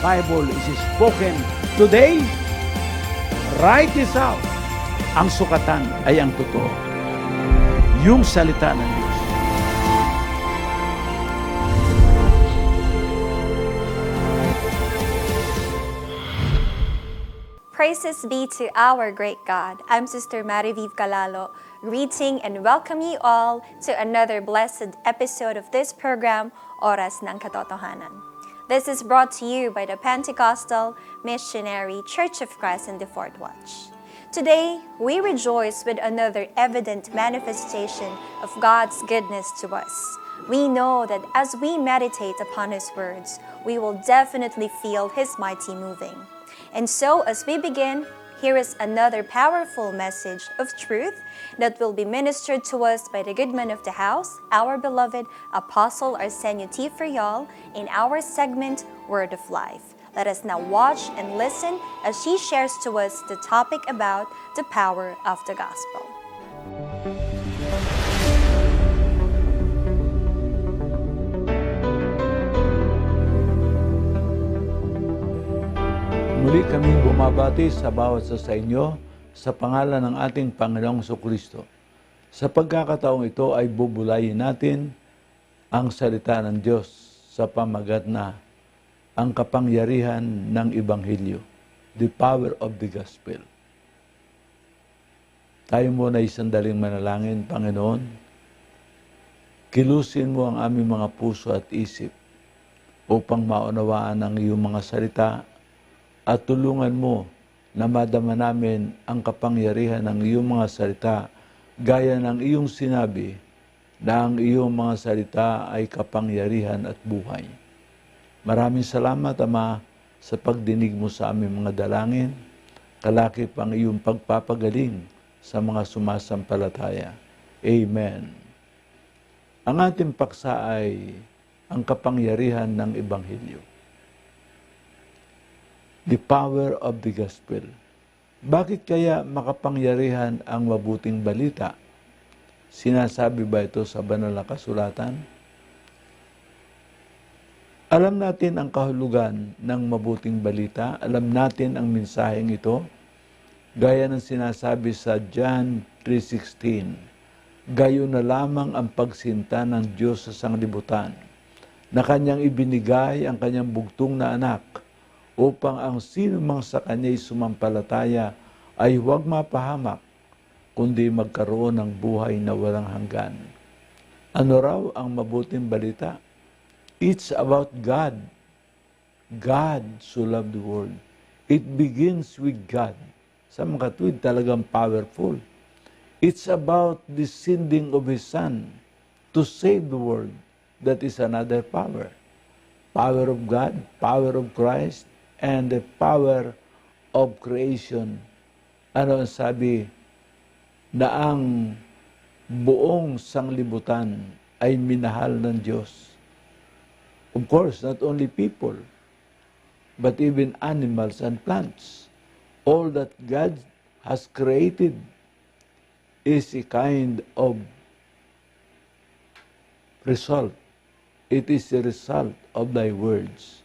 Bible is spoken today. Write this out. Ang sukatan ay ang totoo. Yung salita ng Diyos. Praises be to our great God. I'm Sister Mariviv Calalo, greeting and welcome you all to another blessed episode of this program, Oras ng Katotohanan. This is brought to you by the Pentecostal Missionary Church of Christ in the Fourth Watch. Today, we rejoice with another evident manifestation of God's goodness to us. We know that as we meditate upon His words, we will definitely feel His mighty moving. And so, as we begin, here is another powerful message of truth that will be ministered to us by the good man of the house, our beloved Apostle Arsenio T. Friol, in our segment, Word of Life. Let us now watch and listen as she shares to us the topic about the power of the gospel. Muli kaming bumabati sa bawat sa inyo sa pangalan ng ating Panginoong Jesucristo. Sa pagkakataong ito ay bubulayin natin ang salita ng Diyos sa pamagat na ang kapangyarihan ng Ebanghelyo, the power of the gospel. Tayo muna ay sandaling manalangin, Panginoon. Kilusin mo ang aming mga puso at isip upang maunawaan ang iyong mga salita at tulungan mo na madama namin ang kapangyarihan ng iyong mga salita gaya ng iyong sinabi na ang iyong mga salita ay kapangyarihan at buhay. Maraming salamat, Ama, sa pagdinig mo sa aming mga dalangin, kalakip ang iyong pagpapagaling sa mga sumasampalataya. Amen. Ang ating paksa ay ang kapangyarihan ng Ebanghelyo. The power of the gospel. Bakit kaya makapangyarihan ang mabuting balita? Sinasabi ba ito sa banal na kasulatan? Alam natin ang kahulugan ng mabuting balita. Alam natin ang mensaheng ito. Gaya ng sinasabi sa John 3:16. Gayon na lamang ang pagsinta ng Diyos sa sanglibutan, na kanyang ibinigay ang kanyang bugtong na anak, upang ang sino mang sa kanya'y sumampalataya ay huwag mapahamak, kundi magkaroon ng buhay na walang hanggan. Ano raw ang mabuting balita? It's about God. God so loved the world. It begins with God. Sa mga tuwid talagang powerful. It's about the sending of His Son to save the world. That is another power. Power of God, power of Christ, and the power of creation. Ano ang sabi? Na ang buong sanglibutan ay minahal ng Diyos. Of course, not only people, but even animals and plants. All that God has created is a kind of result. It is a result of thy words.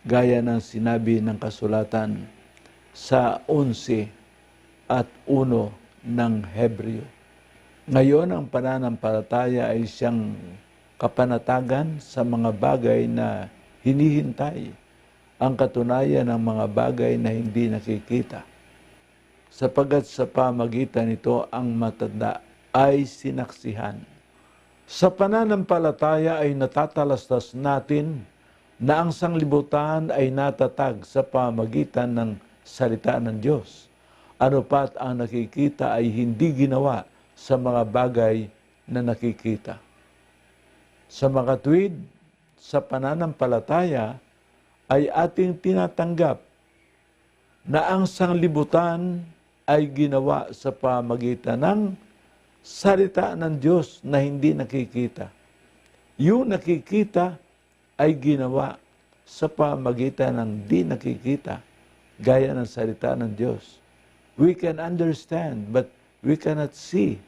Gaya ng sinabi ng kasulatan sa 11 at 1 ng Hebreo. Ngayon, ang pananampalataya ay siyang kapanatagan sa mga bagay na hinihintay, ang katunayan ng mga bagay na hindi nakikita. Sapagat sa pamagitan nito ang matanda ay sinaksihan. Sa pananampalataya ay natatalastas natin na ang sanglibutan ay natatag sa pamagitan ng salita ng Diyos. Ano pat ang nakikita ay hindi ginawa sa mga bagay na nakikita. Sa mga tuwid, sa pananampalataya, ay ating tinatanggap na ang sanglibutan ay ginawa sa pamagitan ng salita ng Diyos na hindi nakikita. Yung nakikita ay ginawa sa pamagitan ng di nakikita, gaya ng salita ng Diyos. We can understand, but we cannot see.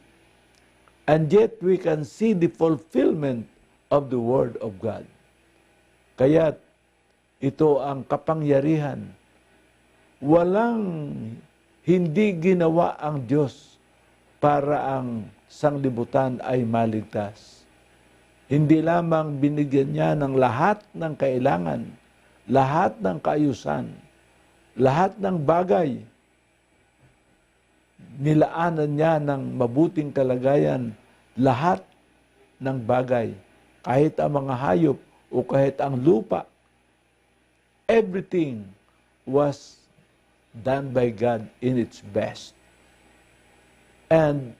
And yet, we can see the fulfillment of the Word of God. Kaya, Ito ang kapangyarihan. Walang hindi ginawa ang Diyos para ang sanglibutan ay maligtas. Hindi lamang binigyan niya ng lahat ng kailangan, lahat ng kaayusan, lahat ng bagay. Nilaanan niya ng mabuting kalagayan lahat ng bagay, kahit ang mga hayop o kahit ang lupa. Everything was done by God in its best and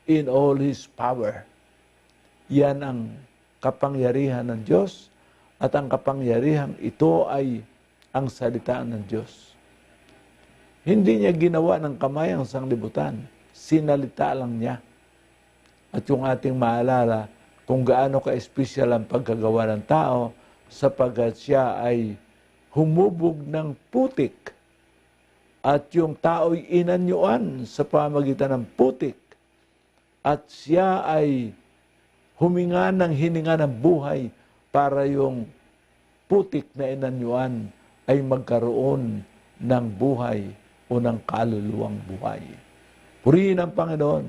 in all His power. Yan ang kapangyarihan ng Diyos, at ang kapangyarihan ito ay ang salita ng Diyos. Hindi niya ginawa ng kamay ang sanglibutan, sinalita lang niya. At yung ating maalala kung gaano ka-espesyal ang pagkagawa ng tao, sapagkat siya ay humubog ng putik at yung tao'y inanyuan sa pamagitan ng putik at siya ay huminga ng hininga ng buhay para yung putik na inanyuan ay magkaroon ng buhay o ng kaluluwang buhay. Purihin ang Panginoon.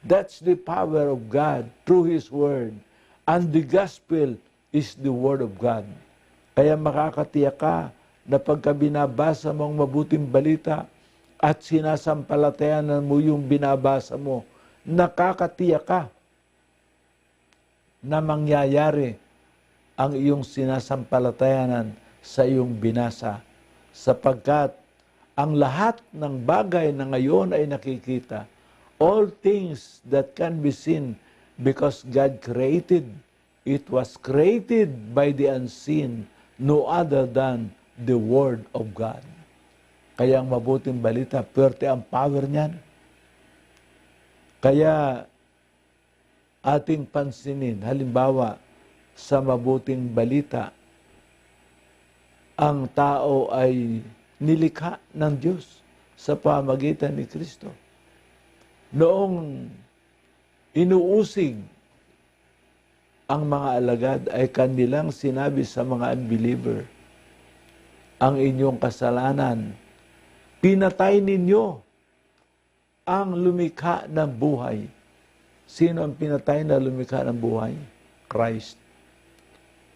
That's the power of God through His Word. And the gospel is the Word of God. Kaya makakatiyak ka na pagka binabasa mo ang mabuting balita at sinasampalatayanan mo yung binabasa mo, nakakatiyak ka na mangyayari ang iyong sinasampalatayanan sa iyong binasa, sapagkat ang lahat ng bagay na ngayon ay nakikita, all things that can be seen because God created, it was created by the unseen, no other than the Word of God. Kaya ang mabuting balita, pwerte ang power niyan. Kaya ating pansinin, halimbawa, sa mabuting balita, ang tao ay nilikha ng Diyos sa pamagitan ni Kristo. Noong inuusig ang mga alagad ay kanilang sinabi sa mga unbeliever, ang inyong kasalanan, pinatay ninyo ang lumikha ng buhay. Sino ang pinatay na lumikha ng buhay? Christ.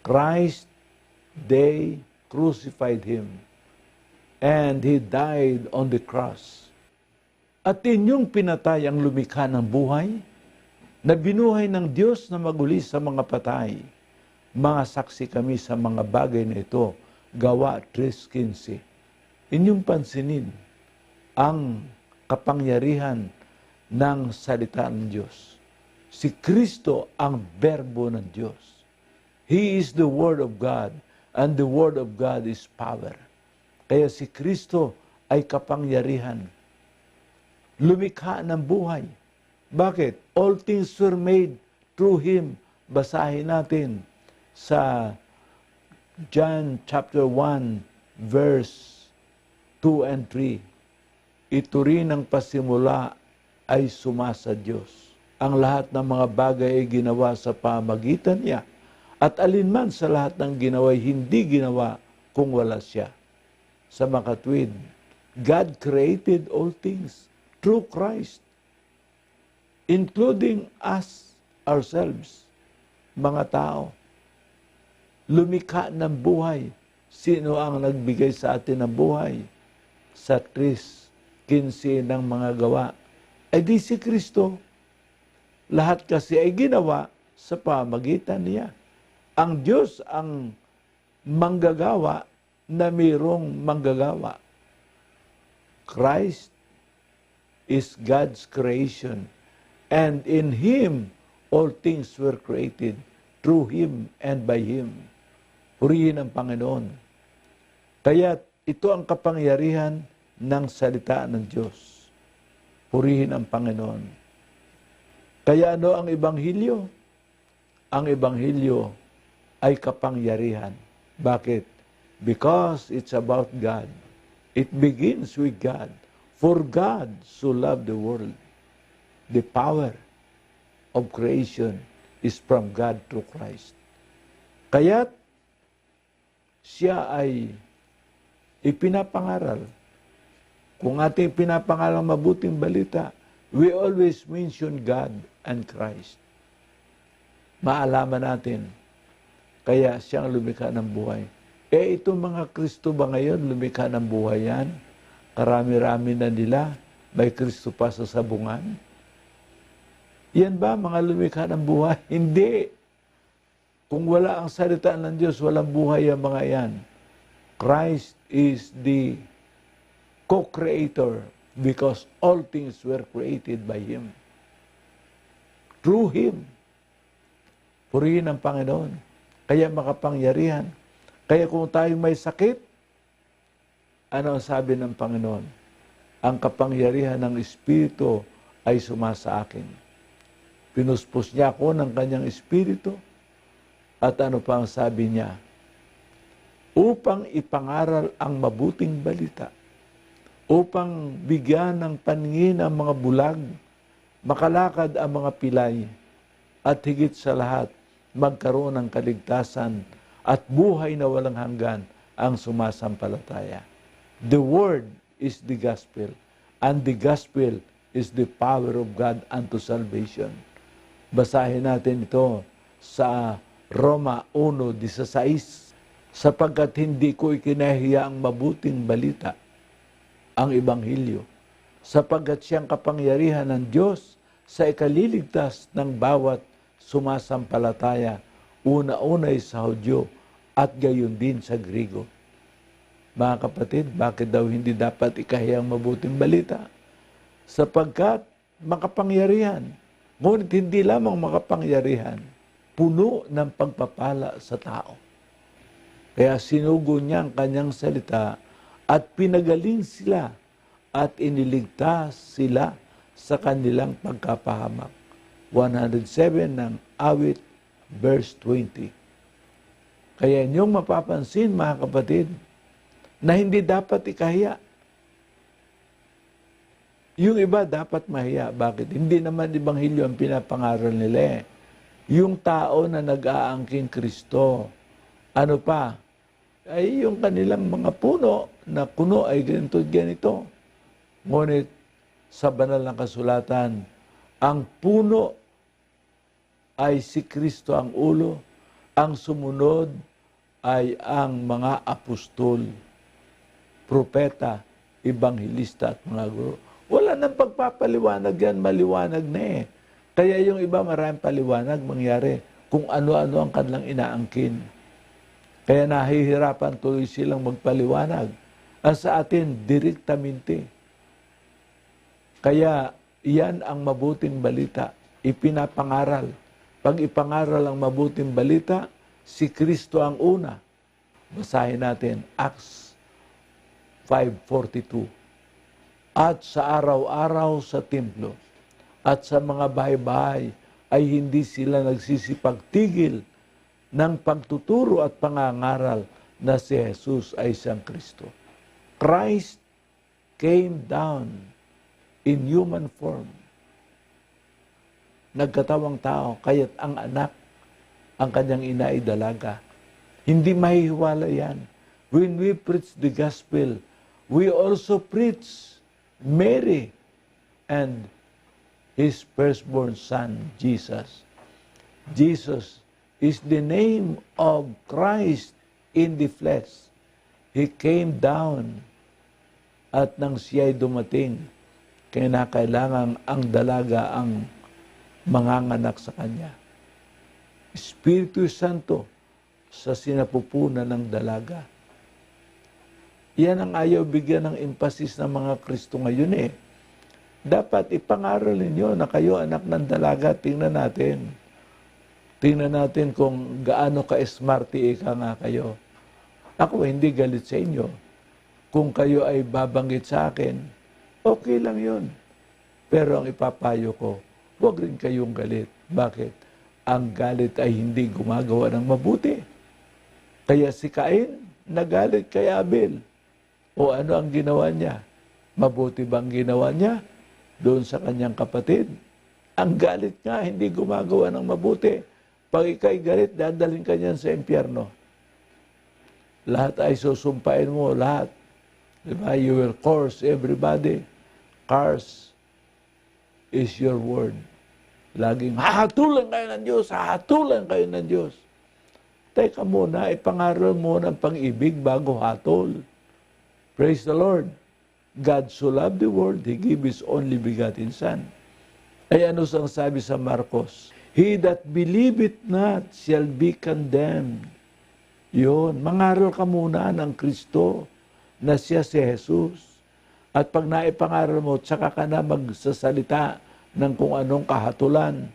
Christ, they crucified Him. And He died on the cross. At inyong pinatay ang lumikha ng buhay, na binuhay ng Diyos na maguli sa mga patay. Mga saksi kami sa mga bagay na ito. Gawa 3:15. Inyong pansinin ang kapangyarihan ng salita ng Diyos. Si Kristo ang berbo ng Diyos. He is the Word of God, and the Word of God is power. Kaya si Kristo ay kapangyarihan. Lumikha ng buhay. Bakit? All things were made through Him. Basahin natin sa John chapter 1, verse 2 and 3. Ito rin ang pasimula ay sumasa Diyos. Ang lahat ng mga bagay ay ginawa sa pamagitan niya. At alinman sa lahat ng ginawa ay hindi ginawa kung wala siya. Sa makatwid, God created all things through Christ, including us, ourselves, mga tao. Lumikha ng buhay. Sino ang nagbigay sa atin ng buhay? Sa 3:15 ng mga gawa. Ay di si Kristo. Lahat kasi ay ginawa sa pamagitan niya. Ang Diyos ang manggagawa na mayroong manggagawa. Christ is God's creation. And in Him, all things were created through Him and by Him. Purihin ang Panginoon. Kaya ito ang kapangyarihan ng salita ng Diyos. Purihin ang Panginoon. Kaya ano ang Ebanghelyo? Ang Ebanghelyo ay kapangyarihan. Bakit? Because it's about God. It begins with God. For God so loved the world. The power of creation is from God through Christ. Kaya siya ay ipinapangaral. Kung ating pinapangaral mabuting balita, we always mention God and Christ. Maalaman natin, kaya siyang lumikha ng buhay. Itong mga Kristo ba ngayon, lumikha ng buhay yan? Karami-rami na nila, may Kristo pa sa sabungan? Yan ba mga lumikha ng buhay? Hindi. Kung wala ang salita ng Diyos, walang buhay ang mga yan. Christ is the co-creator because all things were created by Him. Through Him. Purihin ang Panginoon. Kaya makapangyarihan. Kaya kung tayo may sakit, ano ang sabi ng Panginoon? Ang kapangyarihan ng Espiritu ay sumasa akin. Pinuspos niya ako ng kanyang Espiritu. At ano pa ang sabi niya? Upang ipangaral ang mabuting balita. Upang bigyan ng paningin ang mga bulag, makalakad ang mga pilay, at higit sa lahat, magkaroon ng kaligtasan at buhay na walang hanggan ang sumasampalataya. The Word is the gospel, and the gospel is the power of God unto salvation. Basahin natin ito sa Roma 1:16. Sapagkat hindi ko ikinahiya ang mabuting balita, ang Ebanghelyo, sapagkat siyang kapangyarihan ng Diyos sa ikaliligtas ng bawat sumasampalataya, una-unay sa Hudyo at gayon din sa Grigo. Mga kapatid, bakit daw hindi dapat ikahiya ang mabuting balita? Sapagkat makapangyarihan, ngunit hindi lamang makapangyarihan, puno ng pagpapala sa tao. Kaya sinugo niya ang kanyang salita at pinagaling sila at iniligtas sila sa kanilang pagkapahamak. 107 ng awit, verse 20. Kaya inyong mapapansin, mga kapatid, na hindi dapat ikahiya. Yung iba dapat mahiya. Bakit? Hindi naman Ebanghelyo ang pinapangaral nila. Yung tao na nag-aangking Kristo, ano pa? Ay yung kanilang mga puno, na kuno ay ganito at ganito. Ngunit sa banal na kasulatan, ang puno ay si Kristo ang ulo, ang sumunod ay ang mga apostol, propeta, ebanghelista at mga guro. Wala nang pagpapaliwanag yan, maliwanag na eh. Kaya yung iba maraming paliwanag mangyari kung ano-ano ang kanilang inaangkin. Kaya nahihirapan tuloy silang magpaliwanag. Ang sa atin, direktamente. Kaya yan ang mabuting balita, ipinapangaral. Pag ipangaral ang mabuting balita, si Kristo ang una. Basahin natin, Acts 5:42. At sa araw-araw sa templo at sa mga bahay-bahay ay hindi sila nagsisipagtigil ng pagtuturo at pangangaral na si Jesus ay siyang Kristo. Christ came down in human form. Nagkatawang tao, kaya't ang anak, ang kanyang ina ay dalaga. Hindi mahihiwala yan. When we preach the gospel, we also preach Mary and His firstborn son, Jesus. Jesus is the name of Christ in the flesh. He came down at nang siya'y dumating, kinakailangan ang dalaga ang manganganak sa kanya. Espiritu Santo sa sinapupunan ng dalaga. Yan ang ayaw bigyan ng emphasis ng mga Kristo ngayon eh. Dapat ipangaral ninyo na kayo anak ng dalaga. Tingnan natin. Tingnan natin kung gaano ka-smarty ika nga kayo. Ako hindi galit sa inyo. Kung kayo ay babanggit sa akin, okay lang yun. Pero ang ipapayo ko, huwag rin kayong galit. Bakit? Ang galit ay hindi gumagawa ng mabuti. Kaya si Cain, nagalit kay Abel. O ano ang ginawa niya? Mabuti bang ginawa niya doon sa kanyang kapatid? Ang galit nga, hindi gumagawa ng mabuti. Pag ikay galit, dadalhin ka niyan sa impyerno. Lahat ay susumpain mo, lahat. Diba? You will curse everybody. Curse is your word. Laging, hahatulan kayo ng Diyos, hahatulan kayo ng Diyos. Teka muna, ipangaral mo ng pang-ibig bago hatol. Praise the Lord. God so loved the world, He gave His only begotten Son. Ay ano sang sabi sa Marcos? He that believeth not shall be condemned. Yun, mangaral ka muna ng Kristo na siya si Jesus. At pag naipangaral mo, tsaka ka na magsasalita ng kung anong kahatulan.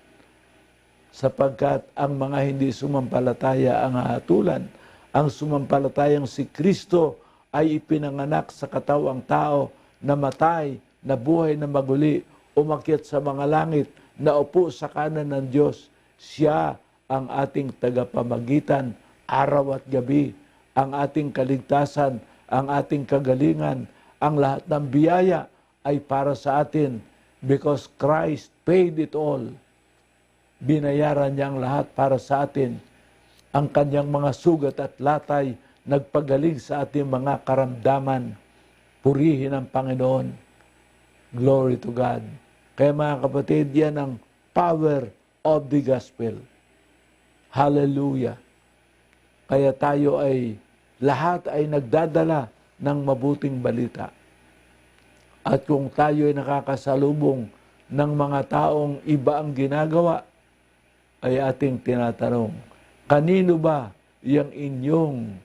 Sapagkat ang mga hindi sumampalataya ang hahatulan. Ang sumampalatayang si Kristo ay ipinanganak sa katawang tao, namatay, nabuhay na maguli, umakyat sa mga langit, naupo sa kanan ng Diyos. Siya ang ating tagapamagitan, araw at gabi, ang ating kaligtasan, ang ating kagalingan, ang lahat ng biyaya ay para sa atin because Christ paid it all. Binayaran niya ang lahat para sa atin. Ang kanyang mga sugat at latay nagpagaling sa ating mga karamdaman. Purihin ang Panginoon. Glory to God. Kaya mga kapatid, yan ang power of the gospel. Hallelujah. Kaya tayo ay, lahat ay nagdadala ng mabuting balita. At kung tayo ay nakakasalubong ng mga taong iba ang ginagawa, ay ating tinatanong, kanino ba yung inyong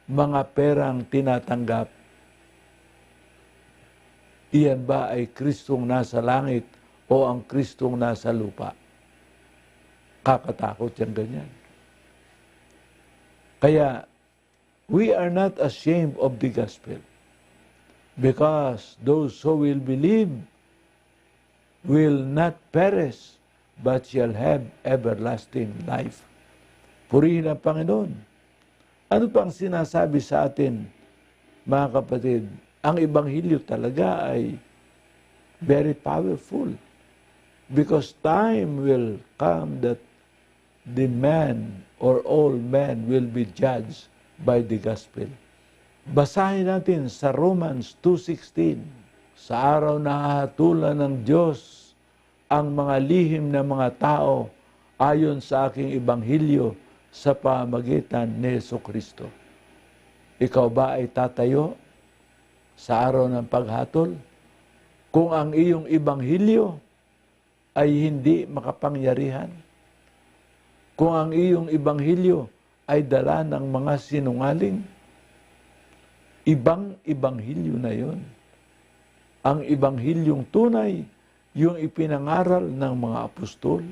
mga perang tinatanggap? Iyan ba ay Kristong nasa langit o ang Kristong nasa lupa? Kakatakot yan ganyan. Kaya, we are not ashamed of the gospel because those who will believe will not perish but shall have everlasting life. Purihin ang Panginoon. Ano pang sinasabi sa atin, mga kapatid? Ang Ebanghelyo talaga ay very powerful because time will come that the man or all men will be judged by the gospel. Basahin natin sa Romans 2:16. Sa araw na hahatulan ng Diyos ang mga lihim ng mga tao ayon sa aking Ebanghelyo sa pamamagitan ni Jesucristo. Ikaw ba ay tatayo sa araw ng paghatol kung ang iyong Ebanghelyo ay hindi makapangyarihan? Kung ang iyong Ebanghelyo ay dala ng mga sinungaling, ibang Ebanghelyo na yon. Ang Ebanghilyong tunay, yung ipinangaral ng mga apostol.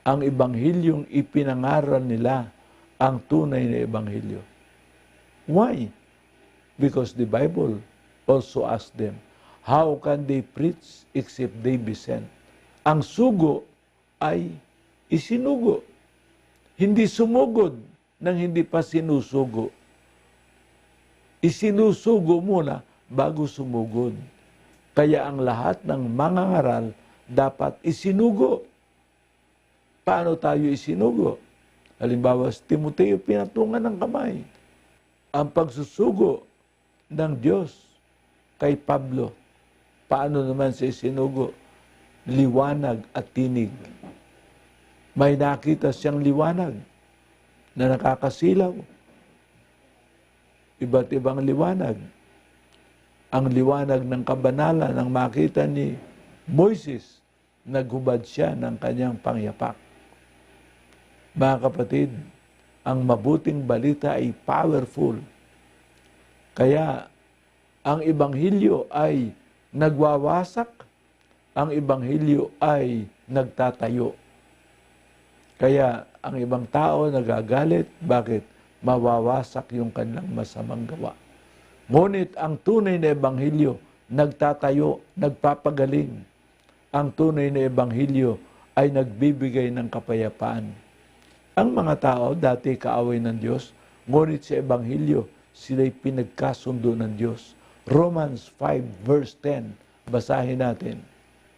Ang Ebanghilyong ipinangaral nila, ang tunay na Ebanghelyo. Why? Because the Bible also asked them, how can they preach except they be sent? Ang sugo ay isinugo. Hindi sumugod nang hindi pa sinusugo. Isinusugo muna bago sumugod. Kaya ang lahat ng mangangaral dapat isinugo. Paano tayo isinugo? Halimbawa, si Timoteo pinatungan ng kamay. Ang pagsusugo ng Diyos kay Pablo, paano naman siya isinugo? Liwanag at tinig. May nakita siyang liwanag na nakakasilaw. Iba't ibang liwanag. Ang liwanag ng kabanalan ang makita ni Moises, naghubad siya ng kanyang pangyapak. Mga kapatid, ang mabuting balita ay powerful. Kaya ang Ebanghelyo ay nagwawasak, ang Ebanghelyo ay nagtatayo. Kaya ang ibang tao nagagalit. Bakit? Mawawasak yung kanilang masamang gawa. Ngunit ang tunay na Ebanghelyo, nagtatayo, nagpapagaling. Ang tunay na Ebanghelyo ay nagbibigay ng kapayapaan. Ang mga tao dati kaaway ng Diyos, ngunit sa Ebanghelyo, sila'y pinagkasundo ng Diyos. Romans 5 verse 10, basahin natin.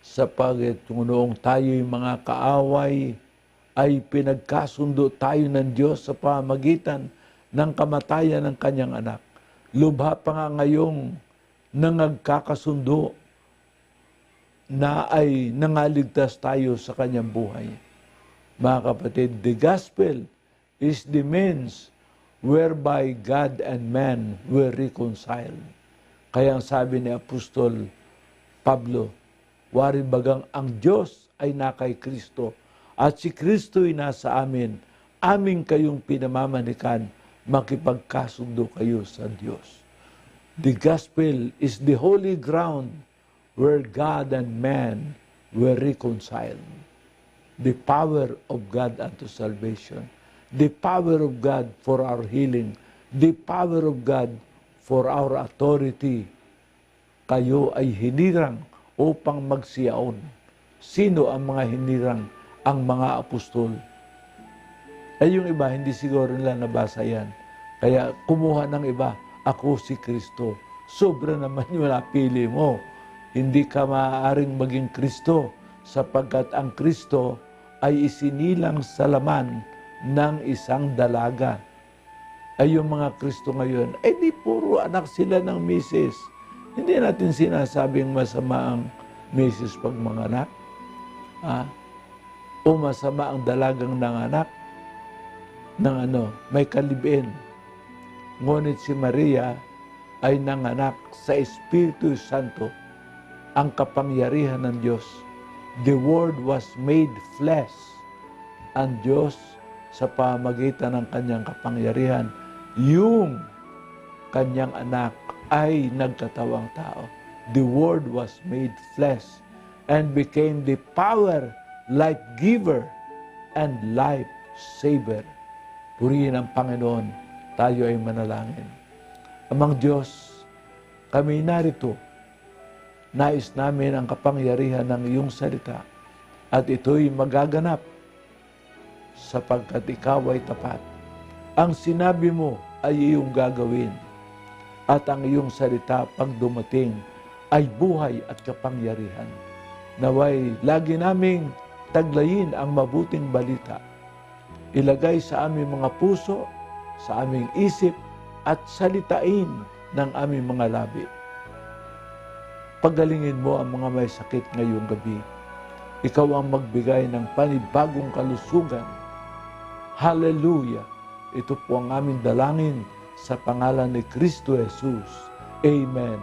Sapagkat noong tayo'y mga kaaway, ay pinagkasundo tayo ng Diyos sa pamamagitan ng kamatayan ng kanyang anak. Lubha pa nga ngayong nangagkakasundo na ay nangaligtas tayo sa kanyang buhay. Mga kapatid, the gospel is the means whereby God and man were reconciled. Kaya ang sabi ni Apostol Pablo, wari bagang ang Diyos ay nakay Kristo at si Kristo'y nasa amin, aming kayong pinamamanikan, makipagkasundo kayo sa Diyos. The gospel is the holy ground where God and man were reconciled. The power of God unto salvation. The power of God for our healing. The power of God for our authority. Kayo ay hinirang upang magsiyaon. Sino ang mga hinirang? Ang mga apostol. Ay yung iba, hindi siguro nila nabasa yan. Kaya kumuha ng iba, ako si Kristo. Sobra naman yung napili mo. Hindi ka maaaring maging Kristo sapagkat ang Kristo ay isinilang sa laman ng isang dalaga. Ay yung mga Kristo ngayon, di puro anak sila ng misis. Hindi natin sinasabing masama ang misis pag manganak. O masama ang dalagang nanganak ng may kalibin. Ngunit si Maria ay nanganak sa Espiritu Santo, ang kapangyarihan ng Diyos. The Word was made flesh. Ang Diyos sa pamagitan ng kanyang kapangyarihan, yung kanyang anak ay nagkatawang tao. The Word was made flesh and became the power, life giver, and life saver. Purihin ang Panginoon, tayo ay manalangin. Amang Diyos, kami narito. Nais namin ang kapangyarihan ng iyong salita at ito'y magaganap sapagkat ikaw ay tapat. Ang sinabi mo ay iyong gagawin at ang iyong salita pag dumating ay buhay at kapangyarihan. Naway lagi naming taglayin ang mabuting balita. Ilagay sa aming mga puso, sa aming isip, at salitain ng aming mga labi. Pagalingin mo ang mga may sakit ngayong gabi. Ikaw ang magbigay ng panibagong kalusugan. Hallelujah! Ito po ang aming dalangin sa pangalan ni Kristo Jesus. Amen.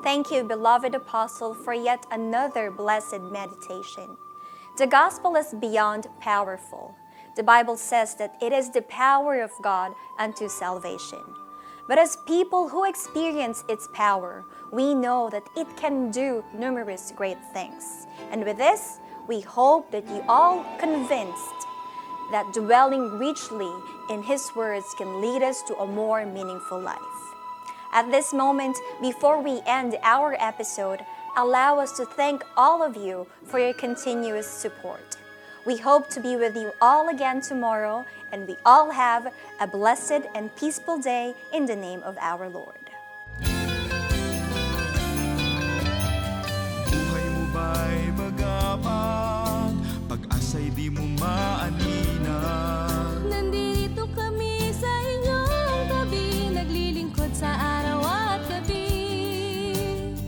Thank you, beloved Apostle, for yet another blessed meditation. The gospel is beyond powerful. The Bible says that it is the power of God unto salvation. But as people who experience its power, we know that it can do numerous great things. And with this, we hope that you all convinced that dwelling richly in His words can lead us to a more meaningful life. At this moment, before we end our episode, allow us to thank all of you for your continuous support. We hope to be with you all again tomorrow, and we all have a blessed and peaceful day in the name of our Lord. Buhay mo ba'y magapang, pag-asa'y di mo maanina. Nandito kami sa inyong tabi, naglilingkod sa araw at gabi.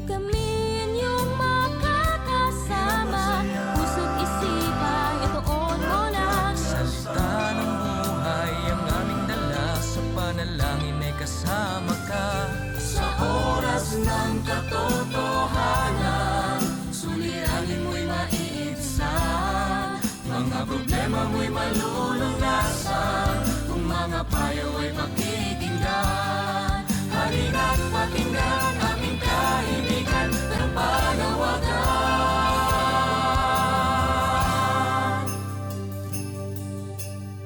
Kami inyong makakasama, puso't isipan, ituon mo lang. Salita ng buhay ang aming dala, sa panalangin ay kasama ka. Sa oras ng katotohanan, suliranin mo'y maiibsan, mga problema mo'y malulunasan, kung mga payo ay pakikinggan. Halina't pakinggan aming kahimikan ng panawagan.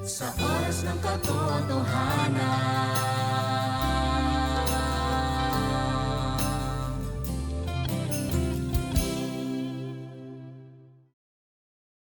Sa oras ng katotohanan.